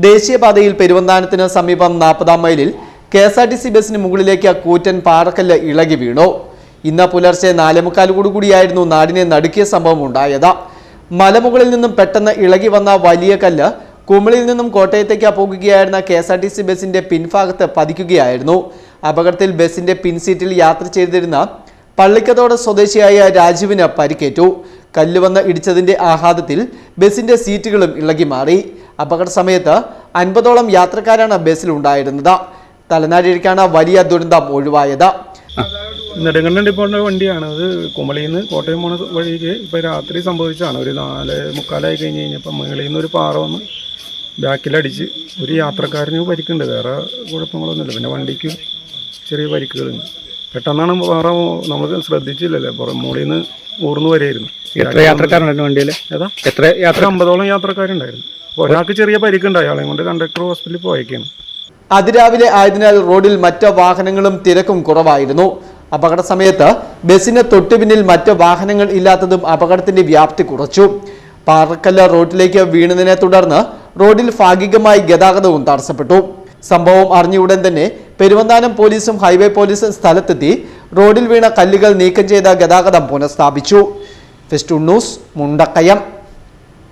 ദേശീയപാതയിൽ പെരുവന്താനത്തിന് സമീപം 40-ാം മൈലിൽ കെഎസ്ആർടിസി ബസിന് മുകളിലേക്ക് കൂറ്റൻ പാറക്കല്ല് ഇളകി വീണു. ഇന്ന് പുലർച്ചെ 4:45 നാടിനെ നടുക്കിയ സംഭവം ഉണ്ടായത്. മലമുകളിൽ നിന്നും പെട്ടെന്ന് ഇളകി വന്ന വലിയ കല്ല് കുമളിയിൽ നിന്നും കോട്ടയത്തേക്ക് പോകുകയായിരുന്ന കെഎസ്ആർടിസി ബസിന്റെ പിൻഭാഗത്ത് പതിക്കുകയായിരുന്നു. അപകടത്തിൽ ബസിന്റെ പിൻസീറ്റിൽ യാത്ര ചെയ്തിരുന്ന പള്ളിക്കത്തോട് സ്വദേശിയായ രാജുവിന് പരിക്കേറ്റു. കല്ല് വന്ന് ഇടിച്ചതിന്റെ ആഘാതത്തിൽ ബസിന്റെ സീറ്റുകളും ഇളകി മാറി. അപകട സമയത്ത് 50ഓളം യാത്രക്കാരാണ് ബസ്സിലുണ്ടായിരുന്നത്. തലനാരിഴയ്ക്കാണ് വലിയ ദുരന്തം ഒഴിവായത്. നെടുങ്കണ്ടം ഡിപ്പോയുടെ വണ്ടിയാണ് അത്. കുമളിയിൽ നിന്ന് കോട്ടയം പോണ വഴിക്ക് ഇപ്പോൾ രാത്രി സംഭവിച്ചതാണ്. ഒരു 4:45 കഴിഞ്ഞ് കഴിഞ്ഞപ്പോൾ മുകളിൽ നിന്ന് ഒരു പാറ വന്ന് ബാക്കിലടിച്ച് ഒരു യാത്രക്കാരന് പരിക്കുണ്ട്. വേറെ കുഴപ്പങ്ങളൊന്നുമില്ല. പിന്നെ വണ്ടിക്ക് ചെറിയ പരിക്കുകളുണ്ട്. പെട്ടെന്നാണ് പാറ, നമ്മൾ ശ്രദ്ധിച്ചില്ലല്ലോ. മുകളിൽ നിന്ന് ഊർന്നു വരെയായിരുന്നു. എത്ര യാത്രക്കാരുണ്ടായിരുന്നു വണ്ടിയിൽ? ഏതാ എത്ര 50ഓളം യാത്രക്കാരുണ്ടായിരുന്നു. ഒരാൾക്ക് ചെറിയ പരിക്കുണ്ട്. അയാളെ കൊണ്ട് കണ്ടക്ടർ ഹോസ്പിറ്റലിൽ പോയേക്കാണ്. അതിരാവിലെ ആയതിനാൽ റോഡിൽ മറ്റ് വാഹനങ്ങളും തിരക്കും കുറവായിരുന്നു. അപകട സമയത്ത് ബസിന് തൊട്ടുപിന്നിൽ മറ്റ് വാഹനങ്ങൾ ഇല്ലാത്തതും അപകടത്തിന്റെ വ്യാപ്തി കുറച്ചു. പാറക്കല്ല് റോഡിലേക്ക് വീണതിനെ തുടർന്ന് റോഡിൽ ഭാഗികമായി ഗതാഗതവും തടസ്സപ്പെട്ടു. സംഭവം അറിഞ്ഞ ഉടൻ തന്നെ പെരുവന്താനം പോലീസും ഹൈവേ പോലീസും സ്ഥലത്തെത്തി റോഡിൽ വീണ കല്ലുകൾ നീക്കം ചെയ്ത ഗതാഗതം പുനഃസ്ഥാപിച്ചു. Fest news, Mundakayam.